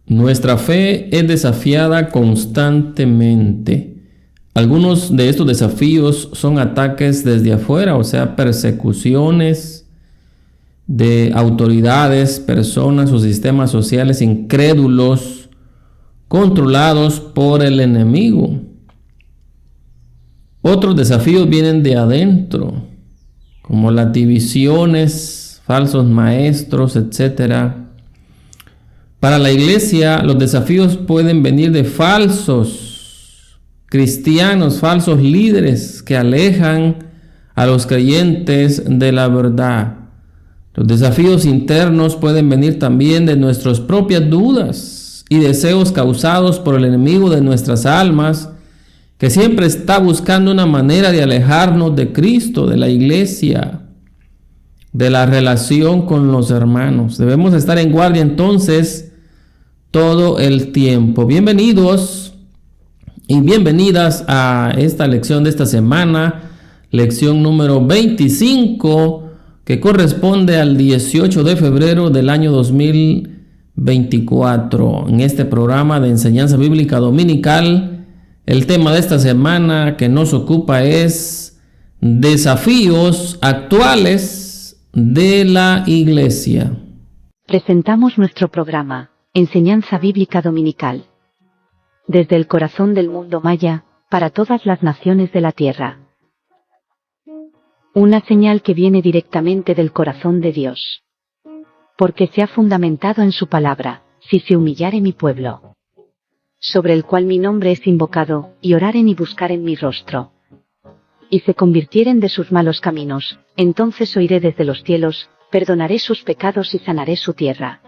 Nuestra fe es desafiada constantemente. Algunos de estos desafíos son ataques desde afuera, o sea, persecuciones de autoridades, personas o sistemas sociales incrédulos, controlados por el enemigo. Otros desafíos vienen de adentro, como las divisiones, falsos maestros, etc. Para la iglesia, los desafíos pueden venir de falsos cristianos, falsos líderes que alejan a los creyentes de la verdad. Los desafíos internos pueden venir también de nuestras propias dudas y deseos causados por el enemigo de nuestras almas, que siempre está buscando una manera de alejarnos de Cristo, de la iglesia, de la relación con los hermanos. Debemos estar en guardia entonces todo el tiempo. Bienvenidos y bienvenidas a esta lección de esta semana, lección número 25, que corresponde al 18 de febrero del año 2024. En este programa de enseñanza bíblica dominical, el tema de esta semana que nos ocupa es desafíos actuales de la iglesia. Presentamos nuestro programa, Enseñanza Bíblica Dominical. Desde el corazón del mundo maya, para todas las naciones de la tierra. Una señal que viene directamente del corazón de Dios. Porque se ha fundamentado en su palabra, si se humillare mi pueblo, sobre el cual mi nombre es invocado, y oraren y buscaren mi rostro, y se convirtieren de sus malos caminos, entonces oiré desde los cielos, perdonaré sus pecados y sanaré su tierra.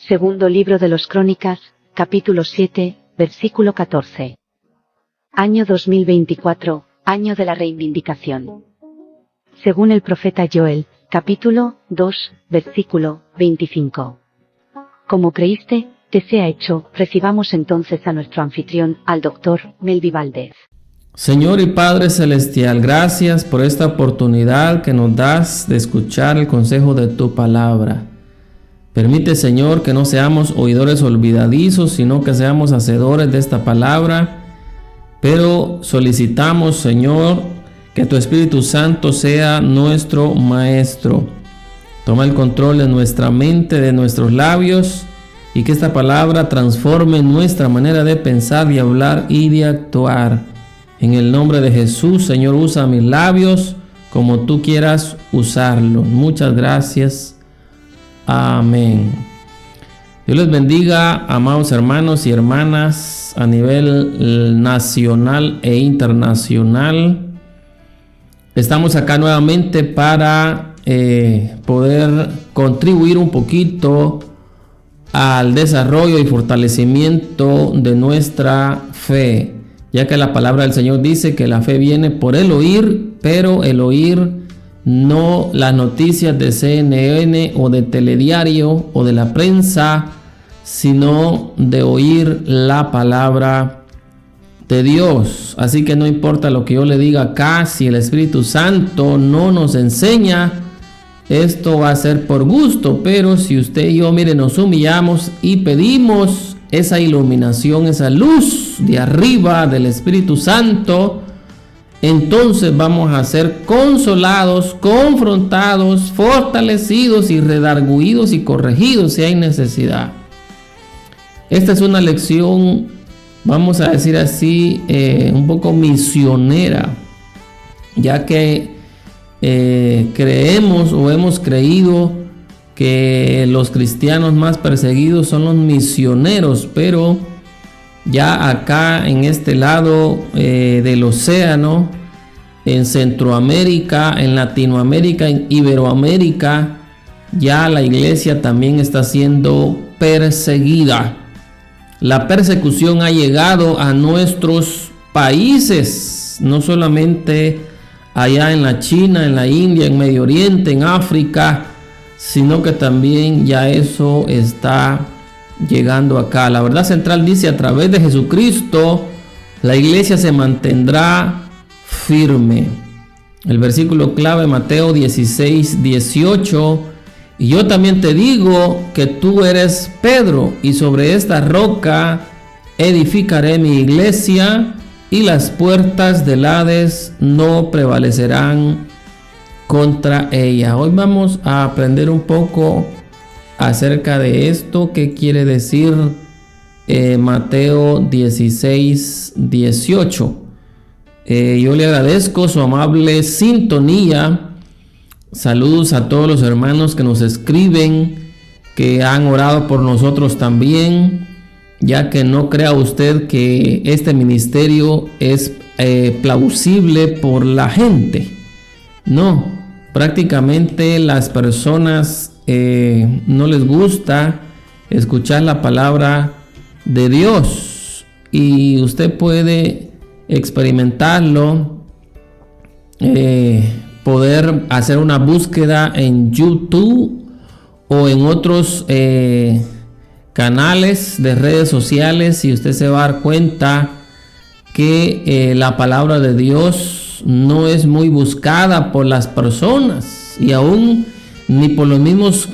Segundo libro de los Crónicas, capítulo 7, versículo 14. Año 2024, año de la reivindicación. Según el profeta Joel, capítulo 2, versículo 25. Como creíste, te sea hecho. Recibamos entonces a nuestro anfitrión, al doctor Melvi Valdez. Señor y Padre Celestial, gracias por esta oportunidad que nos das de escuchar el consejo de tu palabra. Permite, Señor, que no seamos oidores olvidadizos, sino que seamos hacedores de esta palabra. Pero solicitamos, Señor, que tu Espíritu Santo sea nuestro Maestro. Toma el control de nuestra mente, de nuestros labios, y que esta palabra transforme nuestra manera de pensar, de hablar y de actuar. En el nombre de Jesús, Señor, usa mis labios como tú quieras usarlos. Muchas gracias. Amén. Dios les bendiga, amados hermanos y hermanas, a nivel nacional e internacional. Estamos acá nuevamente para poder contribuir un poquito al desarrollo y fortalecimiento de nuestra fe, ya que la palabra del Señor dice que la fe viene por el oír, pero el oír no las noticias de CNN o de Telediario o de la prensa, sino de oír la palabra de Dios. Así que no importa lo que yo le diga acá, si el Espíritu Santo no nos enseña, esto va a ser por gusto. Pero si usted y yo, mire, nos humillamos y pedimos esa iluminación, esa luz de arriba del Espíritu Santo, entonces vamos a ser consolados, confrontados, fortalecidos y redarguidos y corregidos si hay necesidad. Esta es una lección, vamos a decir así, un poco misionera, ya que creemos o hemos creído que los cristianos más perseguidos son los misioneros, pero ya acá en este lado del océano, en Centroamérica, en Latinoamérica, en Iberoamérica, ya la iglesia también está siendo perseguida. La persecución ha llegado a nuestros países, no solamente allá en la China, en la India, en Medio Oriente, en África, sino que también ya eso está llegando acá. La verdad central dice: a través de Jesucristo la iglesia se mantendrá firme. El versículo clave, Mateo 16:18, Y yo también te digo que tú eres Pedro, y sobre esta roca edificaré mi iglesia, y las puertas del Hades no prevalecerán contra ella. Hoy vamos a aprender un poco acerca de esto. ¿Qué quiere decir Mateo 16, 18? Yo le agradezco su amable sintonía. Saludos a todos los hermanos que nos escriben, que han orado por nosotros también, ya que no crea usted que este ministerio es plausible por la gente. No, prácticamente las personas no les gusta escuchar la palabra de Dios, y usted puede experimentarlo, poder hacer una búsqueda en YouTube o en otros canales de redes sociales, y usted se va a dar cuenta que la palabra de Dios no es muy buscada por las personas, y aún ni por los mismos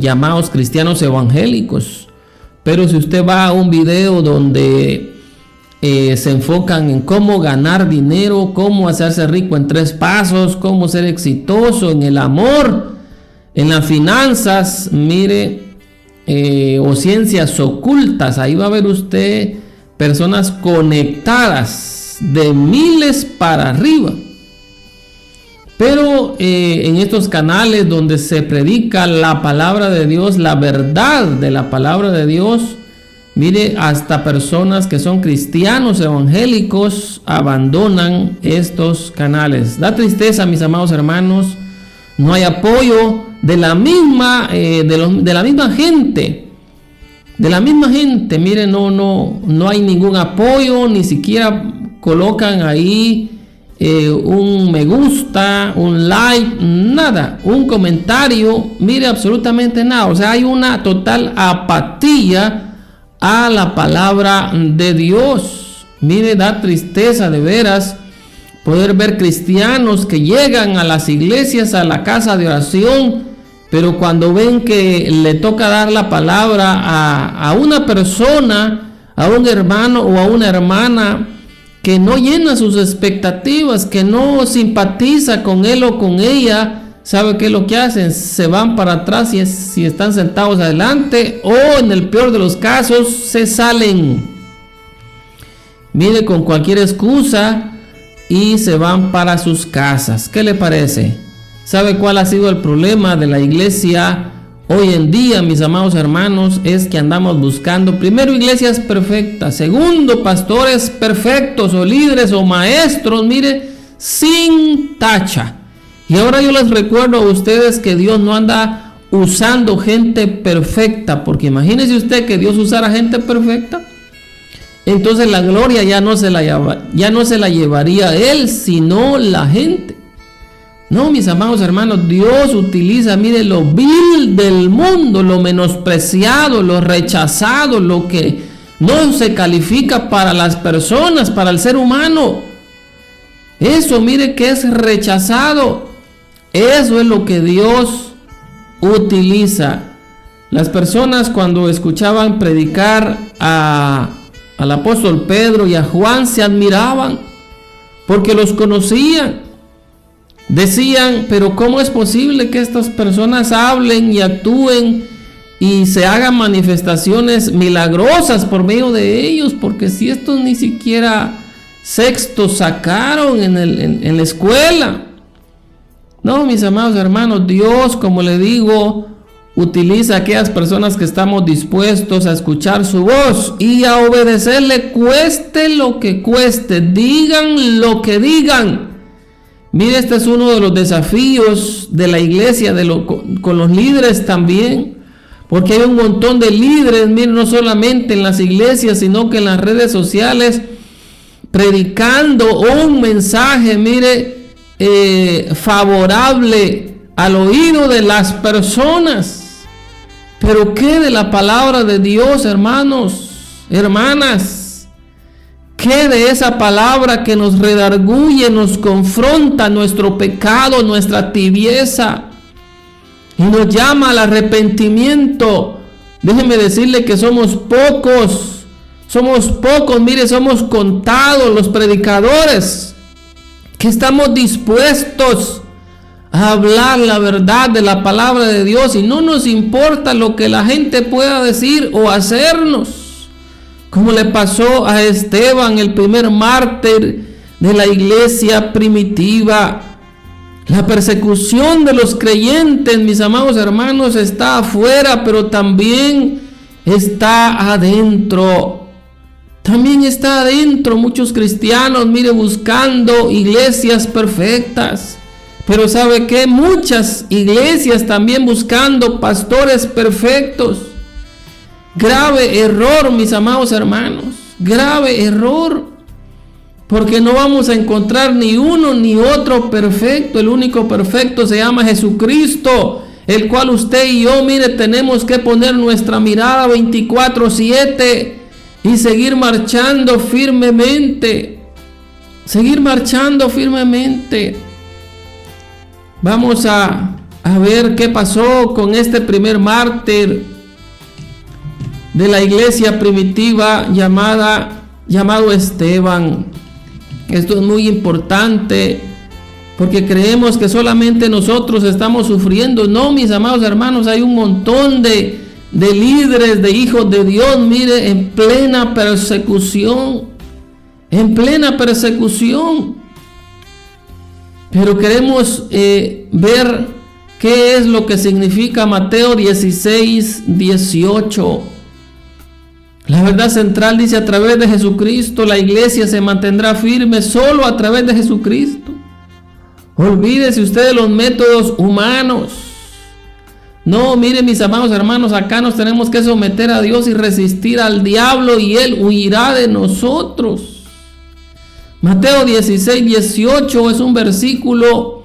llamados cristianos evangélicos. Pero si usted va a un video donde se enfocan en cómo ganar dinero, cómo hacerse rico en 3 pasos, cómo ser exitoso en el amor, en las finanzas, mire, o ciencias ocultas, ahí va a ver usted personas conectadas de miles para arriba. Pero en estos canales donde se predica la palabra de Dios, la verdad de la palabra de Dios, mire, hasta personas que son cristianos evangélicos abandonan estos canales. Da tristeza, mis amados hermanos, no hay apoyo de la misma gente. De la misma gente, mire, no hay ningún apoyo, ni siquiera colocan ahí un me gusta, un like, nada, un comentario, mire, absolutamente nada. O sea, hay una total apatía a la palabra de Dios. Mire, da tristeza de veras poder ver cristianos que llegan a las iglesias, a la casa de oración, pero cuando ven que le toca dar la palabra a una persona, a un hermano o a una hermana que no llena sus expectativas, que no simpatiza con él o con ella, ¿sabe qué es lo que hacen? Se van para atrás si están sentados adelante, o en el peor de los casos se salen. Mire, con cualquier excusa, y se van para sus casas. ¿Qué le parece? ¿Sabe cuál ha sido el problema de la iglesia hoy en día, mis amados hermanos? Es que andamos buscando, primero, iglesias perfectas, segundo, pastores perfectos, o líderes o maestros, mire, sin tacha. Y ahora yo les recuerdo a ustedes que Dios no anda usando gente perfecta, porque imagínese usted que Dios usara gente perfecta. Entonces la gloria ya no se la llevaría Él, sino la gente. No, mis amados hermanos, Dios utiliza, mire, lo vil del mundo, lo menospreciado, lo rechazado, lo que no se califica para las personas, para el ser humano. Eso, mire, que es rechazado. Eso es lo que Dios utiliza. Las personas, cuando escuchaban predicar al apóstol Pedro y a Juan, se admiraban porque los conocían. Decían, pero ¿cómo es posible que estas personas hablen y actúen y se hagan manifestaciones milagrosas por medio de ellos? Porque si estos ni siquiera sexto sacaron en la escuela. No, mis amados hermanos, Dios, como le digo, utiliza a aquellas personas que estamos dispuestos a escuchar su voz y a obedecerle, cueste lo que cueste, digan lo que digan. Mire, este es uno de los desafíos de la iglesia, con los líderes también, porque hay un montón de líderes, mire, no solamente en las iglesias, sino que en las redes sociales, predicando un mensaje, mire, favorable al oído de las personas. Pero ¿qué de la palabra de Dios, hermanos, hermanas? ¿Qué de esa palabra que nos redarguye, nos confronta nuestro pecado, nuestra tibieza? y nos llama al arrepentimiento. Déjeme decirle que somos pocos, mire, somos contados los predicadores que estamos dispuestos a hablar la verdad de la palabra de Dios y no nos importa lo que la gente pueda decir o hacernos, como le pasó a Esteban, el primer mártir de la iglesia primitiva. La persecución de los creyentes, mis amados hermanos, está afuera, pero también está adentro. También está adentro muchos cristianos, mire, buscando iglesias perfectas. Pero ¿sabe qué? Muchas iglesias también buscando pastores perfectos. Grave error, mis amados hermanos. Grave error. Porque no vamos a encontrar ni uno ni otro perfecto. El único perfecto se llama Jesucristo, el cual usted y yo, mire, tenemos que poner nuestra mirada 24/7 y seguir marchando firmemente. Seguir marchando firmemente. Vamos a ver qué pasó con este primer mártir de la iglesia primitiva llamado Esteban. Esto es muy importante porque creemos que solamente nosotros estamos sufriendo. No, mis amados hermanos, hay un montón de líderes, de hijos de Dios, mire, en plena persecución. En plena persecución. Pero queremos ver qué es lo que significa Mateo 16:18. La verdad central dice: a través de Jesucristo la iglesia se mantendrá firme, solo a través de Jesucristo. Olvídese usted de los métodos humanos. No, mire, mis amados hermanos, acá nos tenemos que someter a Dios y resistir al diablo y él huirá de nosotros. Mateo 16:18 es un versículo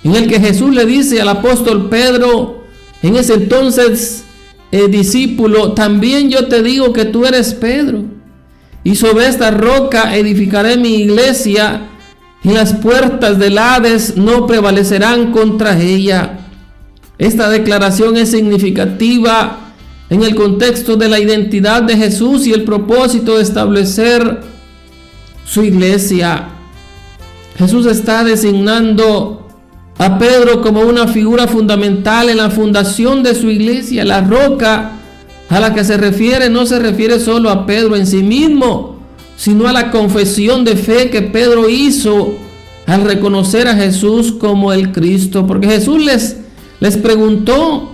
en el que Jesús le dice al apóstol Pedro, en ese entonces discípulo: también yo te digo que tú eres Pedro, y sobre esta roca edificaré mi iglesia, y las puertas del Hades no prevalecerán contra ella. Esta declaración es significativa en el contexto de la identidad de Jesús y el propósito de establecer su iglesia. Jesús está designando a Pedro como una figura fundamental en la fundación de su iglesia. La roca a la que se refiere no se refiere solo a Pedro en sí mismo, sino a la confesión de fe que Pedro hizo al reconocer a Jesús como el Cristo. Porque Jesús les preguntó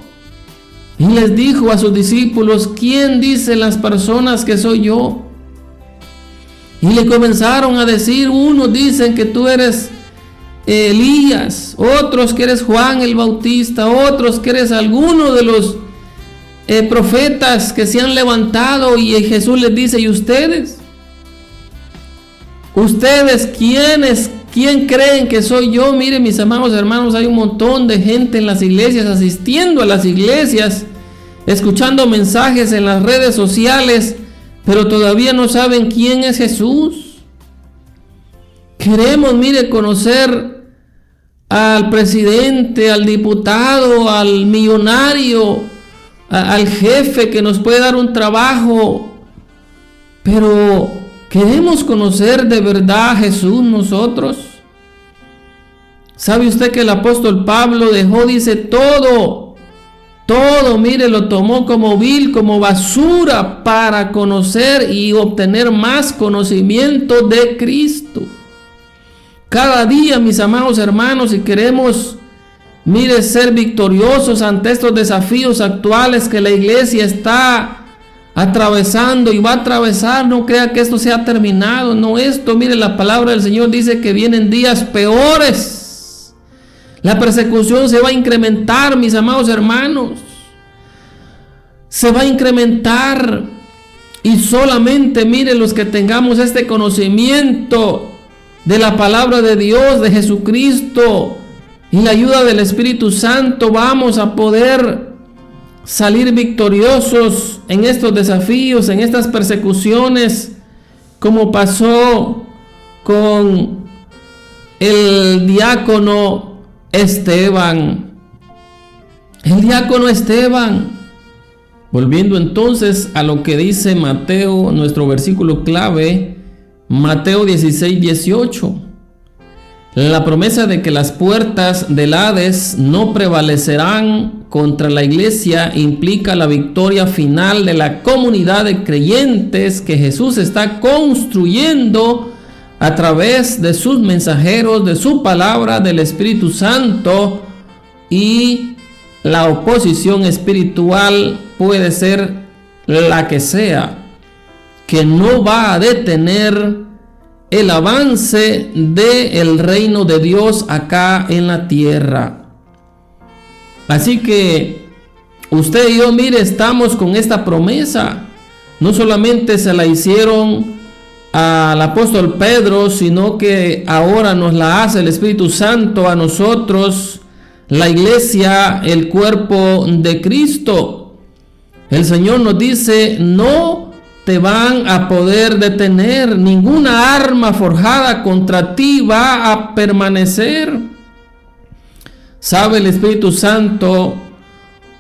y les dijo a sus discípulos: ¿quién dicen las personas que soy yo? Y le comenzaron a decir: unos dicen que tú eres Elías, otros que eres Juan el Bautista, otros que eres alguno de los profetas que se han levantado. Y Jesús les dice: ¿y ustedes? ¿Ustedes quién creen que soy yo? Miren, mis amados hermanos, hay un montón de gente en las iglesias, asistiendo a las iglesias, escuchando mensajes en las redes sociales, pero todavía no saben quién es Jesús. Queremos, mire, conocer al presidente, al diputado, al millonario, al jefe que nos puede dar un trabajo, pero ¿queremos conocer de verdad a Jesús nosotros? ¿Sabe usted que el apóstol Pablo dejó, dice, todo, mire, lo tomó como vil, como basura, para conocer y obtener más conocimiento de Cristo? Cada día, mis amados hermanos, si queremos, mire, ser victoriosos ante estos desafíos actuales que la iglesia está atravesando y va a atravesar, no crea que esto sea terminado. No, esto, mire, la palabra del Señor dice que vienen días peores. La persecución se va a incrementar, mis amados hermanos. Se va a incrementar. Y solamente, mire, los que tengamos este conocimiento de la palabra de Dios, de Jesucristo, y la ayuda del Espíritu Santo, vamos a poder salir victoriosos en estos desafíos, en estas persecuciones, como pasó con el diácono Esteban. el diácono Esteban. Volviendo entonces a lo que dice Mateo, nuestro versículo clave, Mateo 16:18. La promesa de que las puertas del Hades no prevalecerán contra la iglesia implica la victoria final de la comunidad de creyentes que Jesús está construyendo a través de sus mensajeros, de su palabra, del Espíritu Santo, y la oposición espiritual puede ser la que sea, que no va a detener el avance del reino de Dios acá en la tierra. Así que usted y yo, mire, estamos con esta promesa. No solamente se la hicieron al apóstol Pedro, sino que ahora nos la hace el Espíritu Santo a nosotros, la iglesia, el cuerpo de Cristo. El Señor nos dice: no te van a poder detener, ninguna arma forjada contra ti va a permanecer. ¿Sabe? El Espíritu Santo,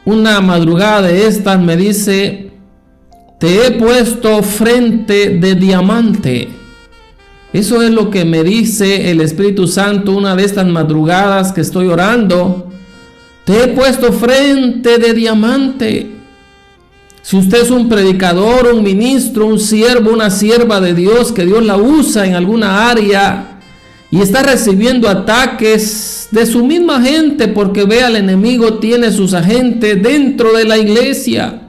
una madrugada de estas, me dice: te he puesto frente de diamante. Eso es lo que me dice el Espíritu Santo una de estas madrugadas que estoy orando. Te he puesto frente de diamante. Si usted es un predicador, un ministro, un siervo, una sierva de Dios, que Dios la usa en alguna área y está recibiendo ataques de su misma gente, porque ve, al enemigo tiene sus agentes dentro de la iglesia.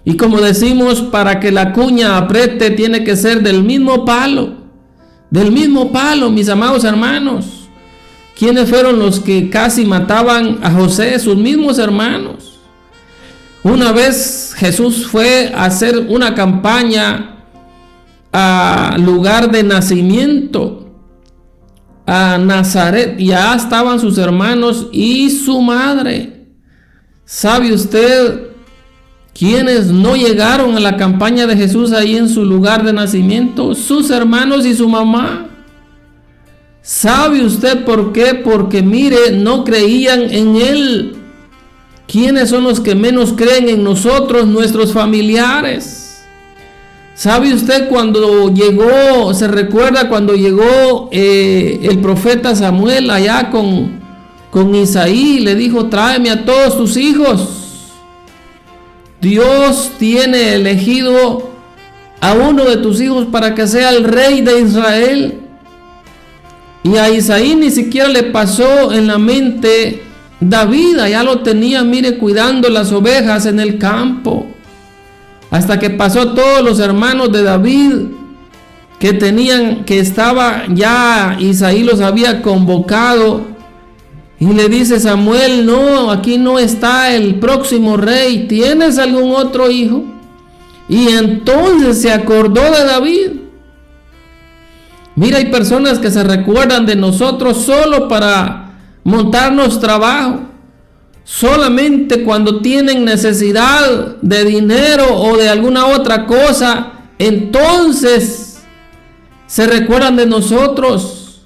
Y como decimos, para que la cuña apriete tiene que ser del mismo palo. Del mismo palo, mis amados hermanos. ¿Quiénes fueron los que casi mataban a José? Sus mismos hermanos. Una vez Jesús fue a hacer una campaña a lugar de nacimiento, a Nazaret, y ya estaban sus hermanos y su madre. ¿Sabe usted quiénes no llegaron a la campaña de Jesús ahí en su lugar de nacimiento? Sus hermanos y su mamá. ¿Sabe usted por qué? Porque mire, no creían en él. ¿Quiénes son los que menos creen en nosotros? Nuestros familiares. ¿Sabe usted cuando llegó, se recuerda cuando llegó el profeta Samuel allá con Isaí? Le dijo: tráeme a todos tus hijos. Dios tiene elegido a uno de tus hijos para que sea el rey de Israel. Y a Isaí ni siquiera le pasó en la mente David, ya lo tenía, mire, cuidando las ovejas en el campo. Hasta que pasó todos los hermanos de David que estaba ya, Isaí los había convocado. Y le dice Samuel: no, aquí no está el próximo rey, ¿tienes algún otro hijo? Y entonces se acordó de David. Mira, hay personas que se recuerdan de nosotros solo para montarnos trabajo. Solamente cuando tienen necesidad de dinero o de alguna otra cosa, entonces se recuerdan de nosotros.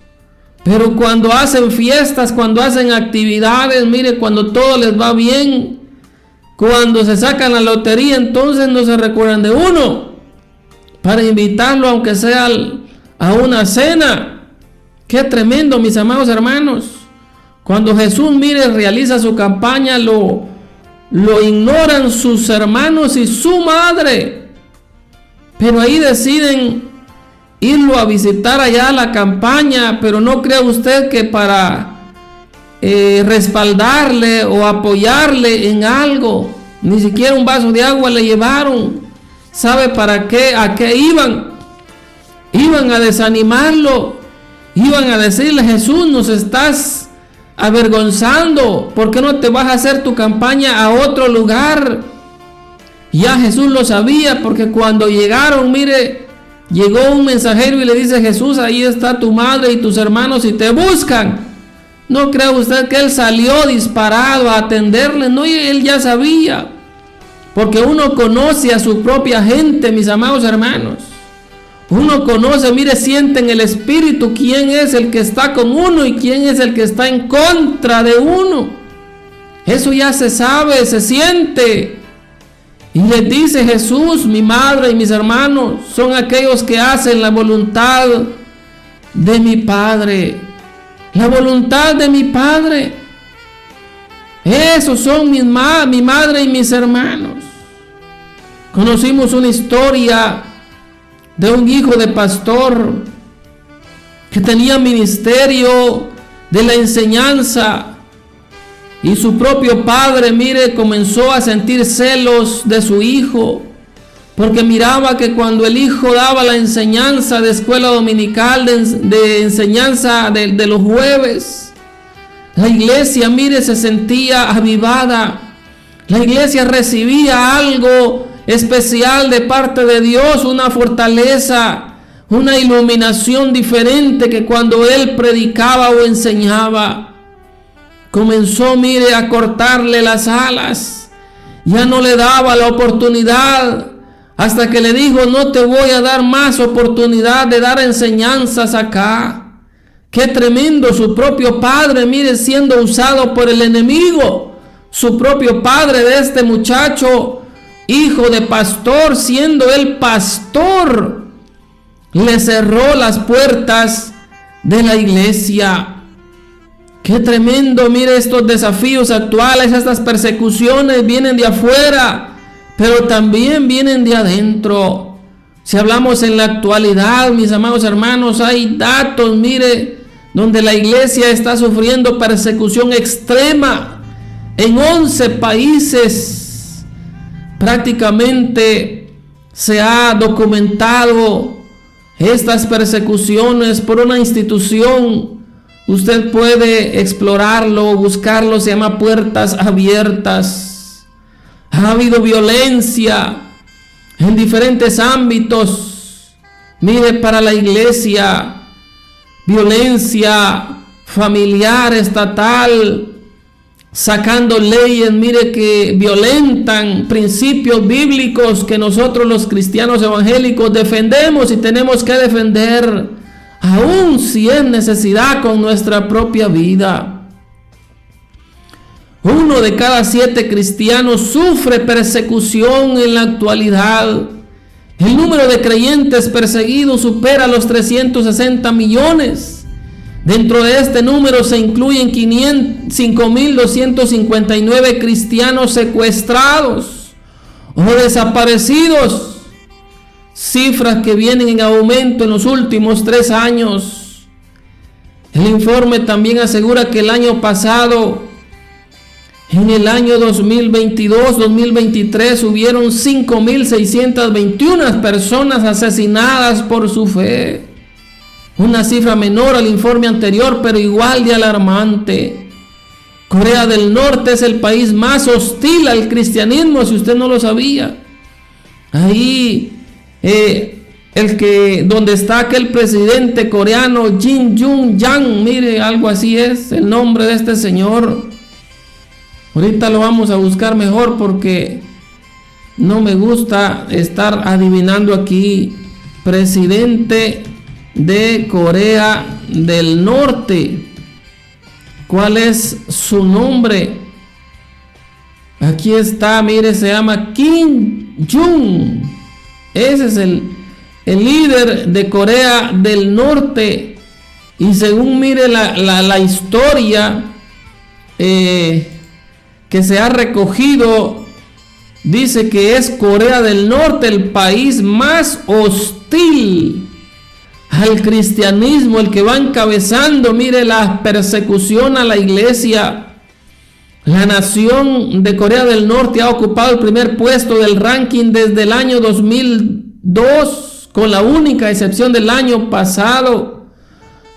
Pero cuando hacen fiestas, cuando hacen actividades, mire, cuando todo les va bien, cuando se sacan la lotería, entonces no se recuerdan de uno para invitarlo, aunque sea a una cena. Qué tremendo, mis amados hermanos. Cuando Jesús, mire, realiza su campaña, lo ignoran sus hermanos y su madre. Pero ahí deciden irlo a visitar allá a la campaña. Pero no crea usted que para respaldarle o apoyarle en algo, ni siquiera un vaso de agua le llevaron. ¿Sabe para qué? ¿A qué iban? Iban a desanimarlo. Iban a decirle: Jesús, nos estás avergonzando, ¿por qué no te vas a hacer tu campaña a otro lugar? Ya Jesús lo sabía, porque cuando llegaron, mire, llegó un mensajero y le dice: Jesús, ahí está tu madre y tus hermanos y te buscan. ¿No cree usted que él salió disparado a atenderle? No, él ya sabía, porque uno conoce a su propia gente, mis amados hermanos. Uno conoce, mire, siente en el espíritu quién es el que está con uno y quién es el que está en contra de uno. Eso ya se sabe, se siente. Y les dice Jesús: mi madre y mis hermanos son aquellos que hacen la voluntad de mi Padre. La voluntad de mi Padre. Esos son mi madre y mis hermanos. Conocimos una historia de un hijo de pastor que tenía ministerio de la enseñanza. Y su propio padre, mire, comenzó a sentir celos de su hijo, porque miraba que cuando el hijo daba la enseñanza de escuela dominical, de enseñanza de los jueves, la iglesia, mire, se sentía avivada. La iglesia recibía algo especial de parte de Dios, una fortaleza, una iluminación diferente que cuando él predicaba o enseñaba. Comenzó, mire, a cortarle las alas. Ya no le daba la oportunidad, hasta que le dijo: no te voy a dar más oportunidad de dar enseñanzas acá. Qué tremendo, su propio padre, mire, siendo usado por el enemigo. Su propio padre de este muchacho, hijo de pastor, siendo él pastor, le cerró las puertas de la iglesia. Qué tremendo, mire, estos desafíos actuales, estas persecuciones vienen de afuera, pero también vienen de adentro. Si hablamos en la actualidad, mis amados hermanos, hay datos, mire, donde la iglesia está sufriendo persecución extrema. En 11 países prácticamente se ha documentado estas persecuciones por una institución. Usted puede explorarlo, buscarlo, se llama Puertas Abiertas. Ha habido violencia en diferentes ámbitos. Mire, para la iglesia, violencia familiar, estatal, sacando leyes, mire, que violentan principios bíblicos que nosotros los cristianos evangélicos defendemos y tenemos que defender, aún si es necesidad con nuestra propia vida. 1 de cada 7 cristianos sufre persecución en la actualidad. El número de creyentes perseguidos supera los 360 millones. Dentro de este número se incluyen 5.259 cristianos secuestrados o desaparecidos. Cifras que vienen en aumento en los últimos 3 años. El informe también asegura que el año pasado, en el año 2022-2023, hubieron 5.621 personas asesinadas por su fe. Una cifra menor al informe anterior, pero igual de alarmante. Corea del Norte es el país más hostil al cristianismo, si usted no lo sabía. Ahí donde está aquel presidente coreano Kim Jong-un, mire, algo así es el nombre de este señor. Ahorita lo vamos a buscar mejor porque no me gusta estar adivinando aquí. Presidente de Corea del Norte. ¿Cuál es su nombre? Aquí está, mire, se llama Kim Jong. Ese es el líder de Corea del Norte. Y según, mire, la historia que se ha recogido, dice que es Corea del Norte el país más hostil al cristianismo, el que va encabezando, mire, la persecución a la iglesia. La nación de Corea del Norte ha ocupado el primer puesto del ranking desde el año 2002, con la única excepción del año pasado.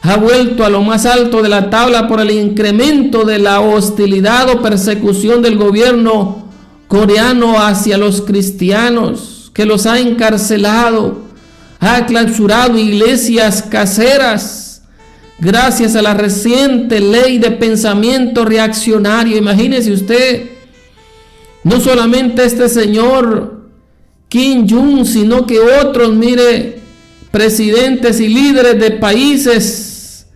Ha vuelto a lo más alto de la tabla por el incremento de la hostilidad o persecución del gobierno coreano hacia los cristianos, que los ha encarcelado, ha clausurado iglesias caseras, gracias a la reciente ley de pensamiento reaccionario. Imagínese usted, no solamente este señor Kim Jong, sino que otros, mire, presidentes y líderes de países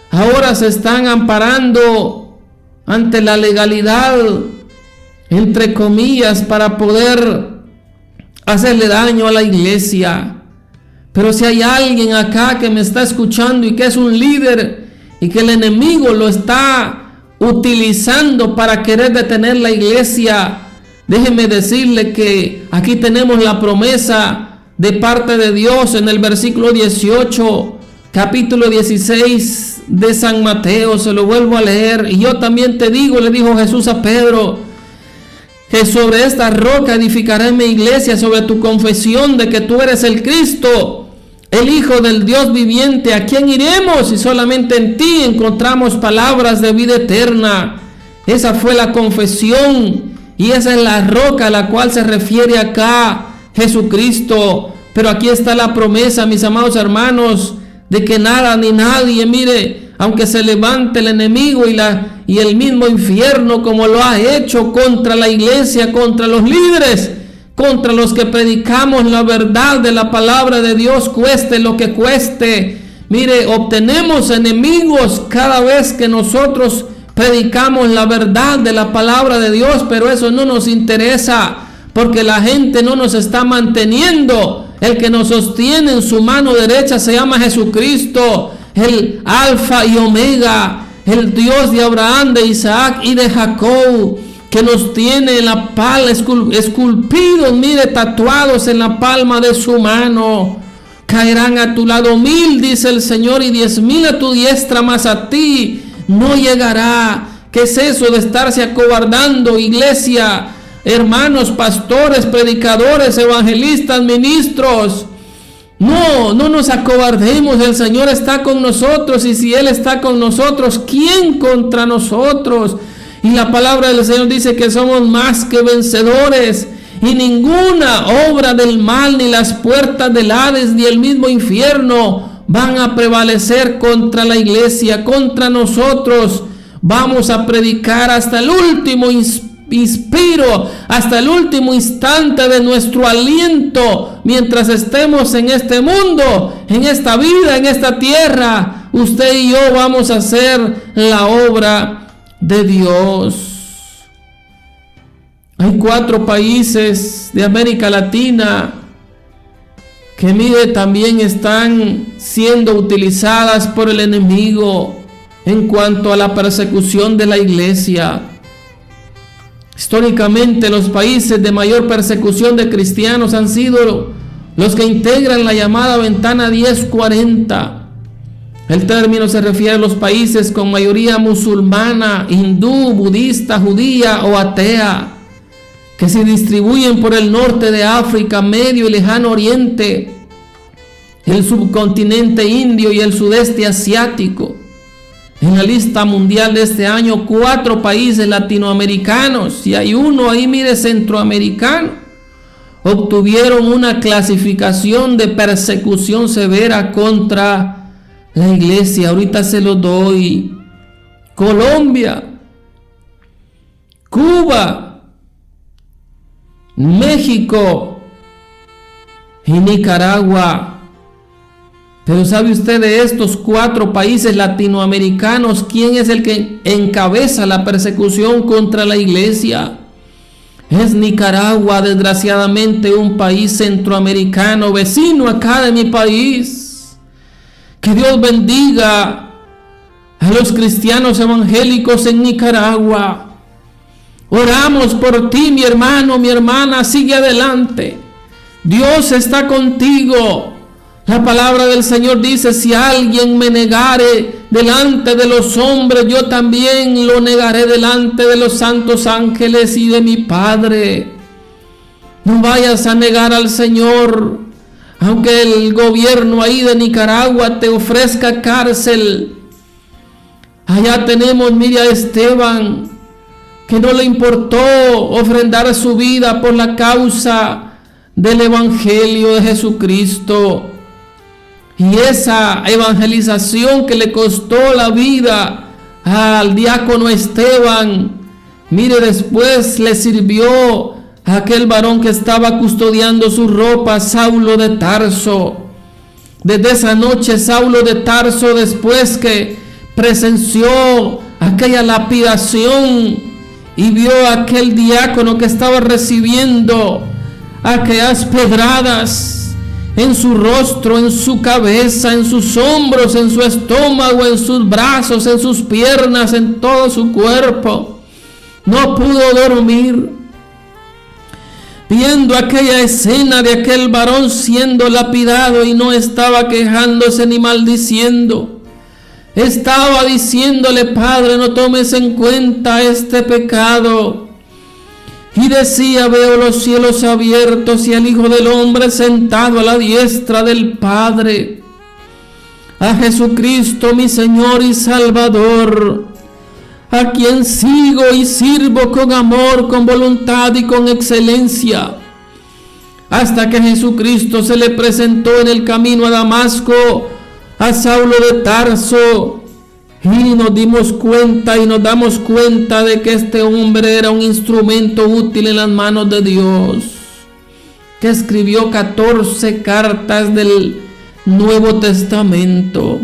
ahora se están amparando ante la legalidad, entre comillas, para poder hacerle daño a la iglesia. Pero si hay alguien acá que me está escuchando y que es un líder y que el enemigo lo está utilizando para querer detener la iglesia, déjeme decirle que aquí tenemos la promesa de parte de Dios en el versículo 18, capítulo 16 de San Mateo. Se lo vuelvo a leer. Y yo también te digo, le dijo Jesús a Pedro, que sobre esta roca edificaré mi iglesia, sobre tu confesión de que tú eres el Cristo, el Hijo del Dios viviente. ¿A quién iremos si solamente en ti encontramos palabras de vida eterna? Esa fue la confesión y esa es la roca a la cual se refiere acá Jesucristo. Pero aquí está la promesa, mis amados hermanos, de que nada ni nadie, mire, aunque se levante el enemigo y el mismo infierno, como lo ha hecho contra la iglesia, contra los líderes, contra los que predicamos la verdad de la palabra de Dios, cueste lo que cueste. Mire, obtenemos enemigos cada vez que nosotros predicamos la verdad de la palabra de Dios, pero eso no nos interesa, porque la gente no nos está manteniendo. El que nos sostiene en su mano derecha se llama Jesucristo, el Alfa y Omega, el Dios de Abraham, de Isaac y de Jacob, que nos tiene en la palma, esculpidos, mire, tatuados en la palma de su mano. Caerán a tu lado 1000, dice el Señor, y 10,000 a tu diestra, mas a ti no llegará. ¿Qué es eso de estarse acobardando, iglesia? Hermanos, pastores, predicadores, evangelistas, ministros, no nos acobardemos. El Señor está con nosotros, y si Él está con nosotros, ¿quién contra nosotros? Y la palabra del Señor dice que somos más que vencedores, y ninguna obra del mal, ni las puertas del Hades, ni el mismo infierno van a prevalecer contra la iglesia, contra nosotros. Vamos a predicar hasta el último inspiro, hasta el último instante de nuestro aliento, mientras estemos en este mundo, en esta vida, en esta tierra. Usted y yo vamos a hacer la obra de Dios. Hay 4 países de América Latina que, mire, también están siendo utilizadas por el enemigo en cuanto a la persecución de la iglesia. Históricamente, los países de mayor persecución de cristianos han sido los que integran la llamada ventana 1040. El término se refiere a los países con mayoría musulmana, hindú, budista, judía o atea, que se distribuyen por el norte de África, Medio y Lejano Oriente, el subcontinente indio y el sudeste asiático. En la lista mundial de este año, 4 países latinoamericanos, y hay uno ahí, mire, centroamericano, obtuvieron una clasificación de persecución severa contra la iglesia. Ahorita se lo doy. Colombia, Cuba, México y Nicaragua. Pero ¿sabe usted de estos 4 países latinoamericanos quién es el que encabeza la persecución contra la iglesia? Es Nicaragua, desgraciadamente un país centroamericano, vecino acá de mi país. Que Dios bendiga a los cristianos evangélicos en Nicaragua. Oramos por ti, mi hermano, mi hermana, sigue adelante. Dios está contigo. La palabra del Señor dice: si alguien me negare delante de los hombres, yo también lo negaré delante de los santos ángeles y de mi Padre. No vayas a negar al Señor, aunque el gobierno ahí de Nicaragua te ofrezca cárcel. Allá tenemos, mire, a Esteban, que no le importó ofrendar su vida por la causa del Evangelio de Jesucristo. Y esa evangelización que le costó la vida al diácono Esteban, mire, después le sirvió a aquel varón que estaba custodiando su ropa, Saulo de Tarso. Desde esa noche, Saulo de Tarso, después que presenció aquella lapidación y vio a aquel diácono que estaba recibiendo aquellas pedradas en su rostro, en su cabeza, en sus hombros, en su estómago, en sus brazos, en sus piernas, en todo su cuerpo. No pudo dormir, viendo aquella escena de aquel varón siendo lapidado, y no estaba quejándose ni maldiciendo. Estaba diciéndole: Padre, no tomes en cuenta este pecado. Y decía: veo los cielos abiertos y al Hijo del Hombre sentado a la diestra del Padre. A Jesucristo, mi Señor y Salvador, a quien sigo y sirvo con amor, con voluntad y con excelencia, hasta que Jesucristo se le presentó en el camino a Damasco a Saulo de Tarso, y nos dimos cuenta y nos damos cuenta de que este hombre era un instrumento útil en las manos de Dios, que escribió 14 cartas del Nuevo Testamento.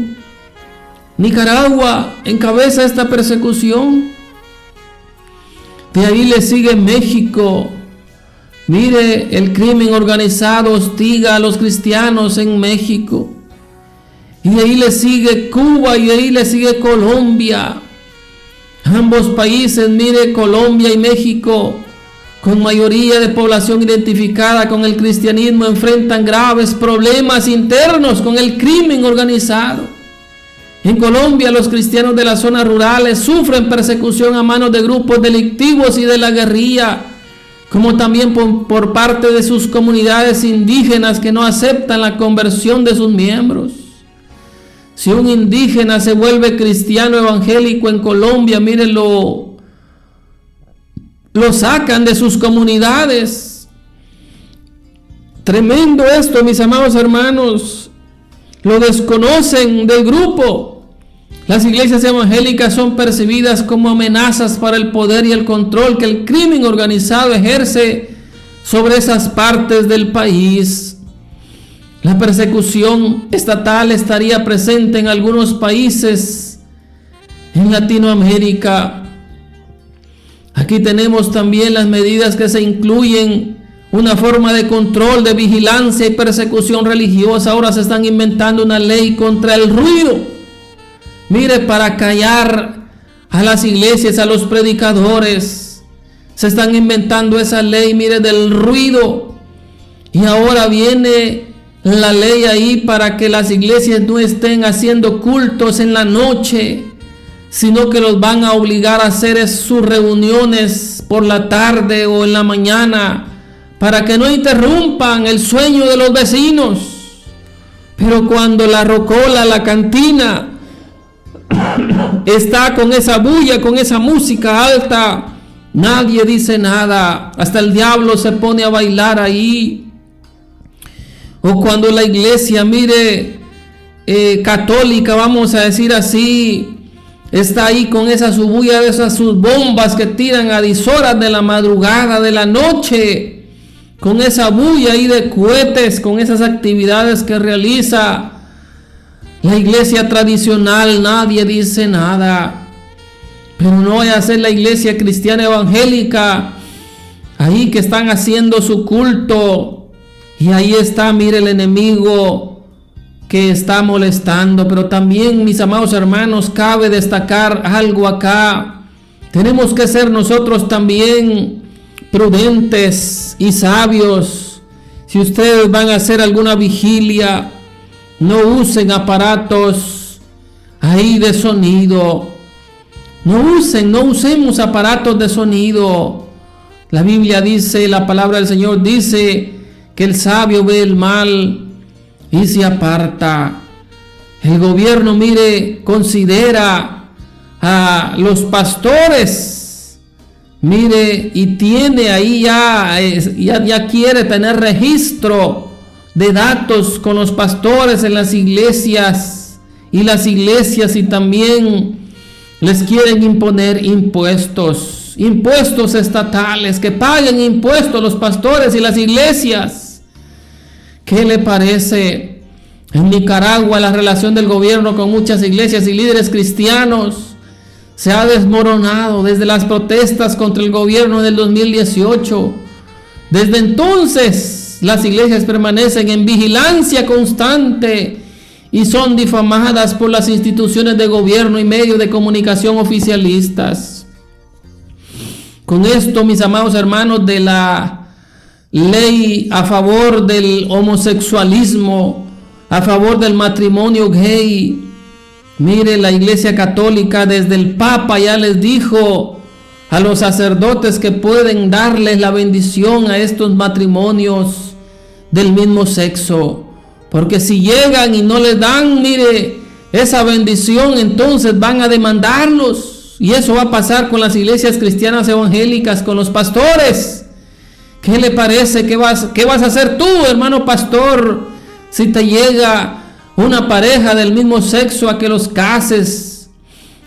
Nicaragua encabeza esta persecución. De ahí le sigue México. Mire, el crimen organizado hostiga a los cristianos en México. Y de ahí le sigue Cuba, y de ahí le sigue Colombia. Ambos países, mire, Colombia y México, con mayoría de población identificada con el cristianismo, enfrentan graves problemas internos con el crimen organizado. En Colombia, los cristianos de las zonas rurales sufren persecución a manos de grupos delictivos y de la guerrilla, como también por parte de sus comunidades indígenas que no aceptan la conversión de sus miembros. Si un indígena se vuelve cristiano evangélico en Colombia, miren, lo sacan de sus comunidades. Tremendo esto, mis amados hermanos. Lo desconocen del grupo. Las iglesias evangélicas son percibidas como amenazas para el poder y el control que el crimen organizado ejerce sobre esas partes del país. La persecución estatal estaría presente en algunos países en Latinoamérica. Aquí tenemos también las medidas que se incluyen, una forma de control, de vigilancia y persecución religiosa. Ahora se están inventando una ley contra el ruido. Mire, para callar a las iglesias, a los predicadores, se están inventando esa ley, mire, del ruido. Y ahora viene la ley ahí para que las iglesias no estén haciendo cultos en la noche, sino que los van a obligar a hacer sus reuniones por la tarde o en la mañana, para que no interrumpan el sueño de los vecinos. Pero cuando la rocola, la cantina, está con esa bulla, con esa música alta, nadie dice nada. Hasta el diablo se pone a bailar ahí. O cuando la iglesia, mire, católica, vamos a decir así, está ahí con esa su bulla, de esas sus bombas que tiran a 10 horas de la madrugada, de la noche, con esa bulla ahí de cohetes, con esas actividades que realiza la iglesia tradicional, nadie dice nada. Pero no vaya a ser la iglesia cristiana evangélica ahí que están haciendo su culto. Y ahí está, mire, el enemigo que está molestando. Pero también, mis amados hermanos, cabe destacar algo acá. Tenemos que ser nosotros también prudentes y sabios. Si ustedes van a hacer alguna vigilia, no usen aparatos ahí de sonido. No usemos aparatos de sonido. La Biblia dice, la palabra del Señor dice que el sabio ve el mal y se aparta. El gobierno, mire, considera a los pastores, mire, y tiene ahí ya quiere tener registro de datos con los pastores en las iglesias, y también les quieren imponer impuestos estatales, que paguen impuestos los pastores y las iglesias. ¿Qué le parece? En Nicaragua, la relación del gobierno con muchas iglesias y líderes cristianos se ha desmoronado desde las protestas contra el gobierno del 2018. Desde entonces, las iglesias permanecen en vigilancia constante y son difamadas por las instituciones de gobierno y medios de comunicación oficialistas. Con esto, mis amados hermanos, de la ley a favor del homosexualismo, a favor del matrimonio gay, mire, la Iglesia Católica desde el Papa ya les dijo a los sacerdotes que pueden darles la bendición a estos matrimonios del mismo sexo, porque si llegan y no les dan, mire, esa bendición, entonces van a demandarlos, y eso va a pasar con las iglesias cristianas evangélicas, con los pastores. ¿Qué le parece? ¿Qué vas a hacer tú, hermano pastor, si te llega una pareja del mismo sexo a que los cases?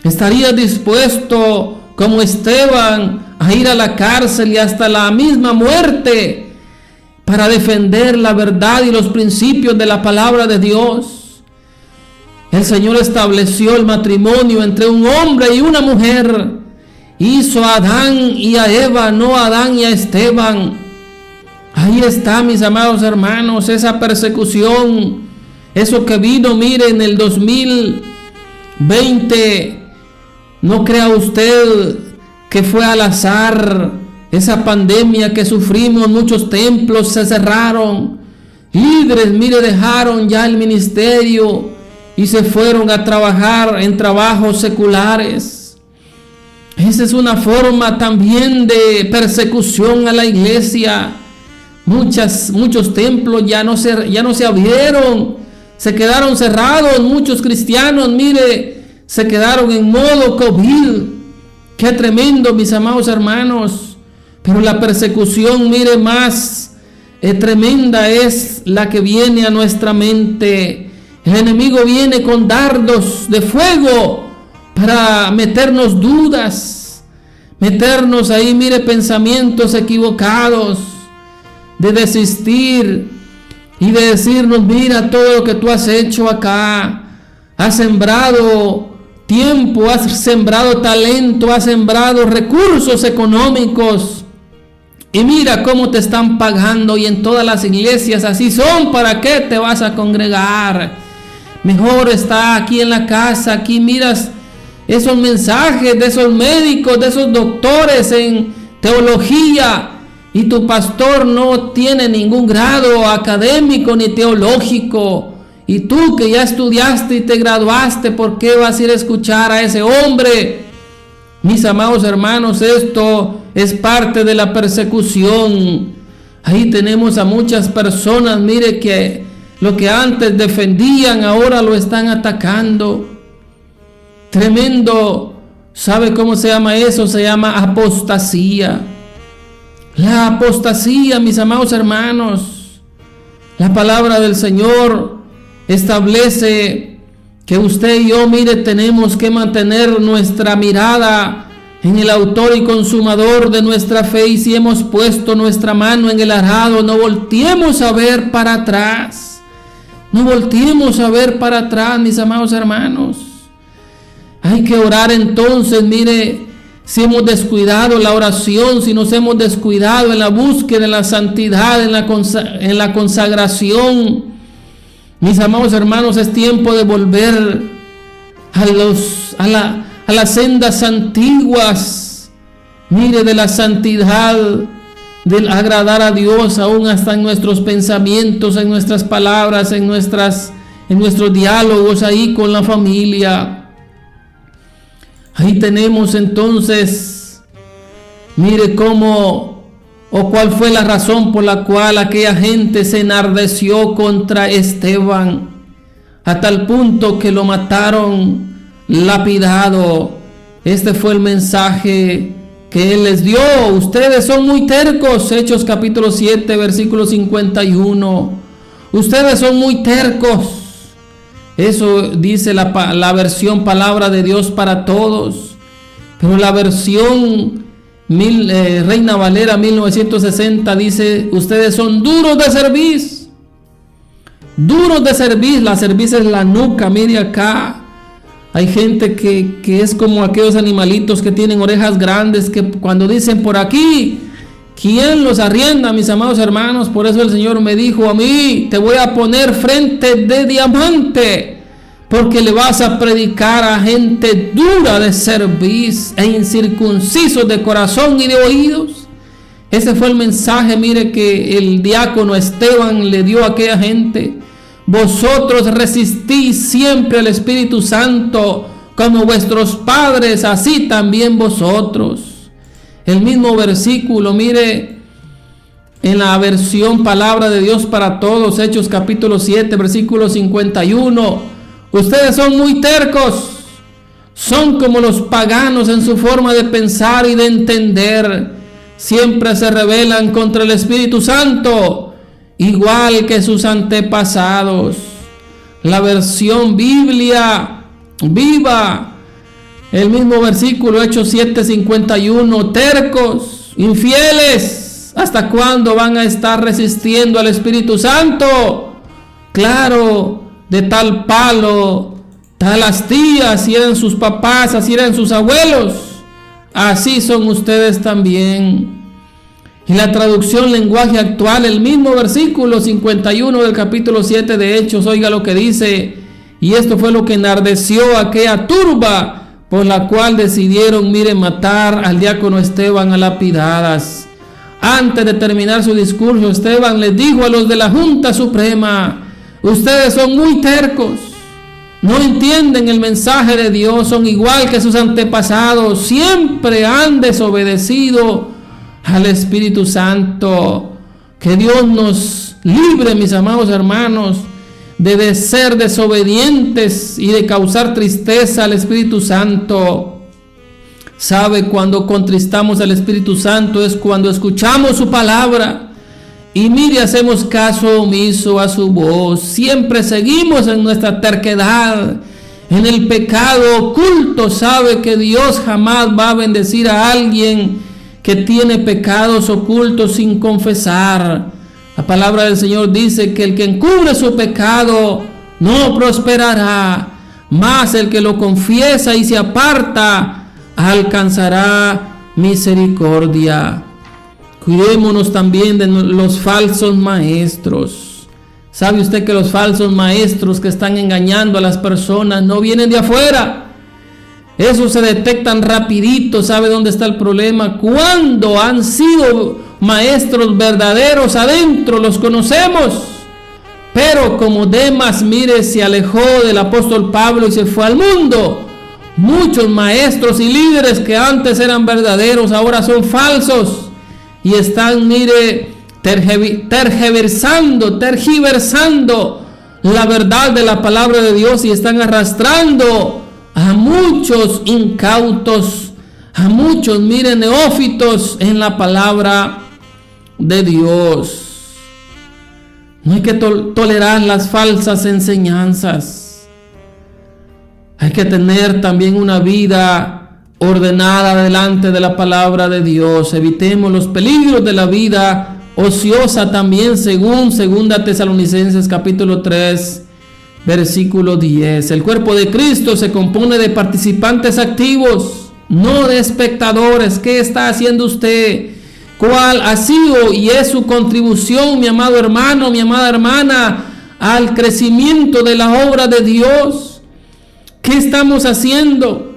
¿Estarías dispuesto, como Esteban, a ir a la cárcel y hasta la misma muerte para defender la verdad y los principios de la palabra de Dios? El Señor estableció el matrimonio entre un hombre y una mujer. Hizo a Adán y a Eva, no a Adán y a Esteban. Ahí está, mis amados hermanos, esa persecución, eso que vino, mire, en el 2020. No crea usted que fue al azar esa pandemia que sufrimos. Muchos templos se cerraron. Líderes, mire, dejaron ya el ministerio y se fueron a trabajar en trabajos seculares. Esa es una forma también de persecución a la iglesia. Muchos templos ya no se abrieron, se quedaron cerrados. Muchos cristianos, mire, se quedaron en modo COVID. Qué tremendo, mis amados hermanos. Pero la persecución, mire, más tremenda es la que viene a nuestra mente. El enemigo viene con dardos de fuego para meternos dudas, meternos ahí, mire, pensamientos equivocados, de desistir y de decirnos: mira todo lo que tú has hecho acá, has sembrado tiempo, has sembrado talento, has sembrado recursos económicos, y mira cómo te están pagando, y en todas las iglesias así son. ¿Para qué te vas a congregar? Mejor está aquí en la casa. Aquí miras esos mensajes de esos médicos, de esos doctores en teología, y tu pastor no tiene ningún grado académico ni teológico. Y tú que ya estudiaste y te graduaste, ¿por qué vas a ir a escuchar a ese hombre? Mis amados hermanos, esto es parte de la persecución. Ahí tenemos a muchas personas, mire, que lo que antes defendían ahora lo están atacando. Tremendo. ¿Sabe cómo se llama eso? Se llama apostasía. La apostasía, mis amados hermanos. La palabra del Señor establece que usted y yo, mire, tenemos que mantener nuestra mirada en el autor y consumador de nuestra fe, y si hemos puesto nuestra mano en el arado, no volteemos a ver para atrás. No volteemos a ver para atrás, mis amados hermanos. Hay que orar entonces, mire, si hemos descuidado la oración, si nos hemos descuidado en la búsqueda, en la santidad, en la consagración, mis amados hermanos, es tiempo de volver a las sendas antiguas, mire, de la santidad, del agradar a Dios, aún hasta en nuestros pensamientos, en nuestras palabras, en nuestros diálogos ahí con la familia. Ahí tenemos entonces, mire cómo o cuál fue la razón por la cual aquella gente se enardeció contra Esteban, a tal punto que lo mataron lapidado. Este fue el mensaje que él les dio: ustedes son muy tercos. Hechos capítulo 7, versículo 51. Ustedes son muy tercos. Eso dice la versión Palabra de Dios para Todos. Pero la versión Reina Valera 1960 dice: ustedes son duros de cerviz. Duros de cerviz. La cerviz es la nuca, mire acá. Hay gente que es como aquellos animalitos que tienen orejas grandes, que cuando dicen por aquí, ¿quién los arrienda, mis amados hermanos? Por eso el Señor me dijo a mí, te voy a poner frente de diamante, porque le vas a predicar a gente dura de cerviz e incircuncisos de corazón y de oídos. Ese fue el mensaje, mire, que el diácono Esteban le dio a aquella gente. Vosotros resistís siempre al Espíritu Santo, como vuestros padres, así también vosotros. El mismo versículo, mire, en la versión Palabra de Dios para Todos, Hechos capítulo 7, versículo 51. Ustedes son muy tercos, son como los paganos en su forma de pensar y de entender. Siempre se rebelan contra el Espíritu Santo, igual que sus antepasados. La versión Biblia Viva, el mismo versículo, Hechos 7:51. Tercos, infieles, ¿hasta cuándo van a estar resistiendo al Espíritu Santo? Claro, de tal palo, tal astilla, así eran sus papás, así eran sus abuelos, así son ustedes también. Y la traducción lenguaje actual, el mismo versículo 51 del capítulo 7 de Hechos, oiga lo que dice: y esto fue lo que enardeció a aquella turba, por la cual decidieron, mire, matar al diácono Esteban a lapidadas. Antes de terminar su discurso, Esteban les dijo a los de la Junta Suprema: ustedes son muy tercos, no entienden el mensaje de Dios, son igual que sus antepasados, siempre han desobedecido al Espíritu Santo. Que Dios nos libre, mis amados hermanos, de ser desobedientes y de causar tristeza al Espíritu Santo. Sabe, cuando contristamos al Espíritu Santo es cuando escuchamos su palabra y mire, hacemos caso omiso a su voz. Siempre seguimos en nuestra terquedad, en el pecado oculto. Sabe que Dios jamás va a bendecir a alguien que tiene pecados ocultos sin confesar. La palabra del Señor dice que el que encubre su pecado no prosperará, mas el que lo confiesa y se aparta alcanzará misericordia. Cuidémonos también de los falsos maestros. ¿Sabe usted que los falsos maestros que están engañando a las personas no vienen de afuera? Eso se detectan rapidito. ¿Sabe dónde está el problema? Cuando han sido maestros verdaderos adentro, los conocemos. Pero como Demas, mire, se alejó del apóstol Pablo y se fue al mundo, muchos maestros y líderes que antes eran verdaderos ahora son falsos y están, mire, tergiversando la verdad de la palabra de Dios y están arrastrando a muchos incautos, a muchos, miren, neófitos en la palabra de Dios. No hay que tolerar las falsas enseñanzas. Hay que tener también una vida ordenada delante de la palabra de Dios. Evitemos los peligros de la vida ociosa también, según 2 Tesalonicenses capítulo 3. Versículo 10. El cuerpo de Cristo se compone de participantes activos, no de espectadores. ¿Qué está haciendo usted? ¿Cuál ha sido y es su contribución, mi amado hermano, mi amada hermana, al crecimiento de la obra de Dios? ¿Qué estamos haciendo?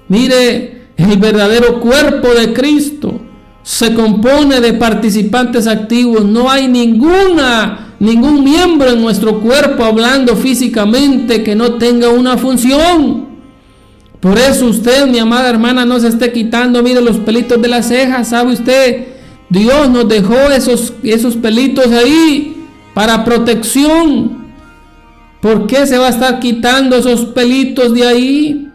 Mire, el verdadero cuerpo de Cristo se compone de participantes activos. No hay ningún miembro en nuestro cuerpo, hablando físicamente, que no tenga una función. Por eso usted, mi amada hermana, no se esté quitando, mire, los pelitos de las cejas. ¿Sabe usted? Dios nos dejó esos pelitos ahí para protección. ¿Por qué se va a estar quitando esos pelitos de ahí?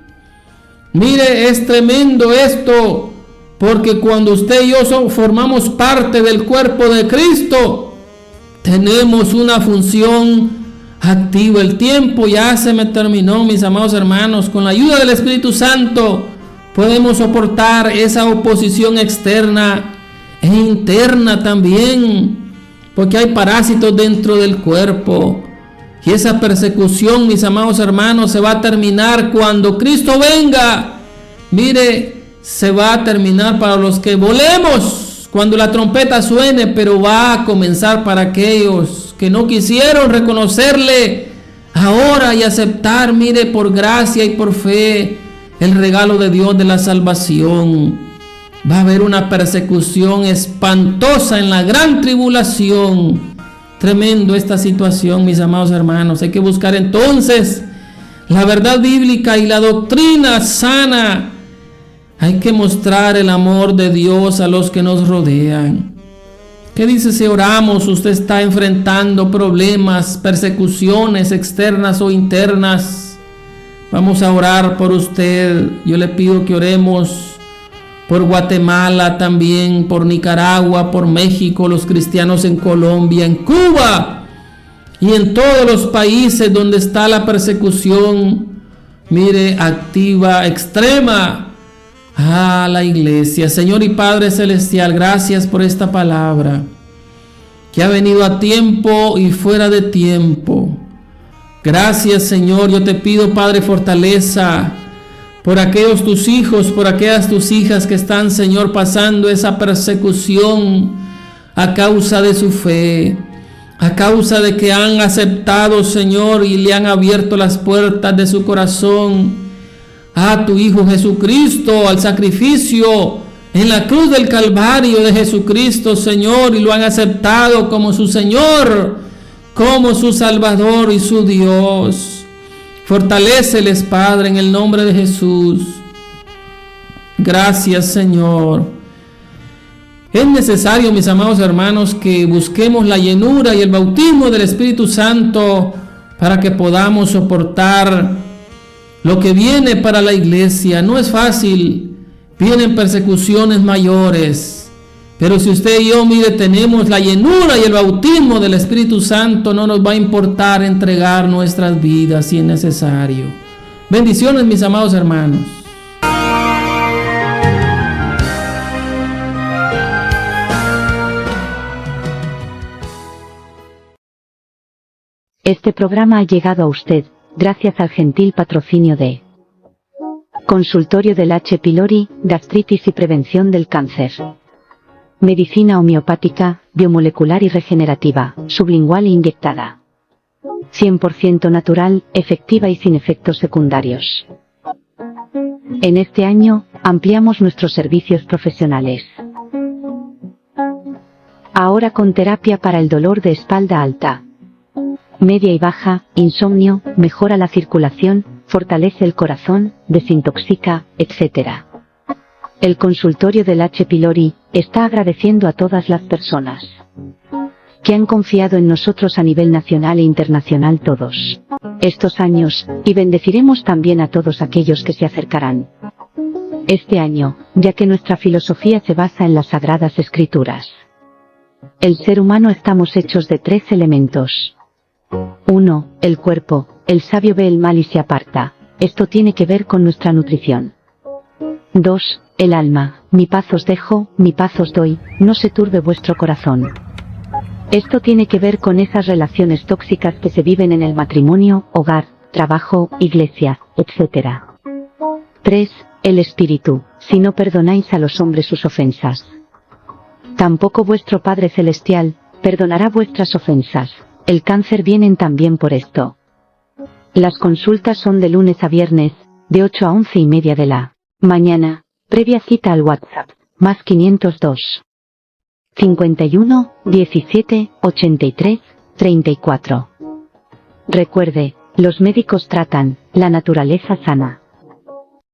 Mire, es tremendo esto, porque cuando usted y yo formamos parte del cuerpo de Cristo, tenemos una función activa. El tiempo ya se me terminó, mis amados hermanos. Con la ayuda del Espíritu Santo podemos soportar esa oposición externa e interna también, porque hay parásitos dentro del cuerpo. Y esa persecución, mis amados hermanos, se va a terminar cuando Cristo venga. Mire, se va a terminar para los que volemos cuando la trompeta suene, pero va a comenzar para aquellos que no quisieron reconocerle ahora y aceptar, mire, por gracia y por fe, el regalo de Dios de la salvación. Va a haber una persecución espantosa en la gran tribulación. Tremendo esta situación, mis amados hermanos. Hay que buscar entonces la verdad bíblica y la doctrina sana. Hay que mostrar el amor de Dios a los que nos rodean. ¿Qué dice si oramos? Usted está enfrentando problemas, persecuciones externas o internas. Vamos a orar por usted. Yo le pido que oremos por Guatemala también, por Nicaragua, por México, los cristianos en Colombia, en Cuba y en todos los países donde está la persecución, mire, activa, extrema, a la iglesia. Señor y Padre Celestial, gracias por esta palabra que ha venido a tiempo y fuera de tiempo. Gracias, Señor. Yo te pido, Padre, fortaleza por aquellos tus hijos, por aquellas tus hijas que están, Señor, pasando esa persecución a causa de su fe, a causa de que han aceptado, Señor, y le han abierto las puertas de su corazón a tu Hijo Jesucristo, al sacrificio en la cruz del Calvario de Jesucristo, Señor, y lo han aceptado como su Señor, como su Salvador y su Dios. Fortaléceles, Padre, en el nombre de Jesús. Gracias, Señor. Es necesario, mis amados hermanos, que busquemos la llenura y el bautismo del Espíritu Santo para que podamos soportar lo que viene para la iglesia. No es fácil, vienen persecuciones mayores. Pero si usted y yo, mire, tenemos la llenura y el bautismo del Espíritu Santo, no nos va a importar entregar nuestras vidas si es necesario. Bendiciones, mis amados hermanos. Este programa ha llegado a usted gracias al gentil patrocinio de Consultorio del H. pylori, gastritis y prevención del cáncer. Medicina homeopática, biomolecular y regenerativa, sublingual e inyectada. 100% natural, efectiva y sin efectos secundarios. En este año, ampliamos nuestros servicios profesionales. Ahora con terapia para el dolor de espalda alta, media y baja, insomnio, mejora la circulación, fortalece el corazón, desintoxica, etc. El consultorio del H. pylori está agradeciendo a todas las personas que han confiado en nosotros a nivel nacional e internacional todos estos años, y bendeciremos también a todos aquellos que se acercarán este año, ya que nuestra filosofía se basa en las Sagradas Escrituras. El ser humano estamos hechos de 3 elementos. 1. El cuerpo. El sabio ve el mal y se aparta. Esto tiene que ver con nuestra nutrición. 2. El alma. Mi paz os dejo, mi paz os doy, no se turbe vuestro corazón. Esto tiene que ver con esas relaciones tóxicas que se viven en el matrimonio, hogar, trabajo, iglesia, etc. 3. El espíritu. Si no perdonáis a los hombres sus ofensas, tampoco vuestro Padre Celestial perdonará vuestras ofensas. El cáncer vienen también por esto. Las consultas son de lunes a viernes, de 8 a 11:30 de la mañana, previa cita al WhatsApp, más 502 51 17 83 34. Recuerde, los médicos tratan, la naturaleza sana.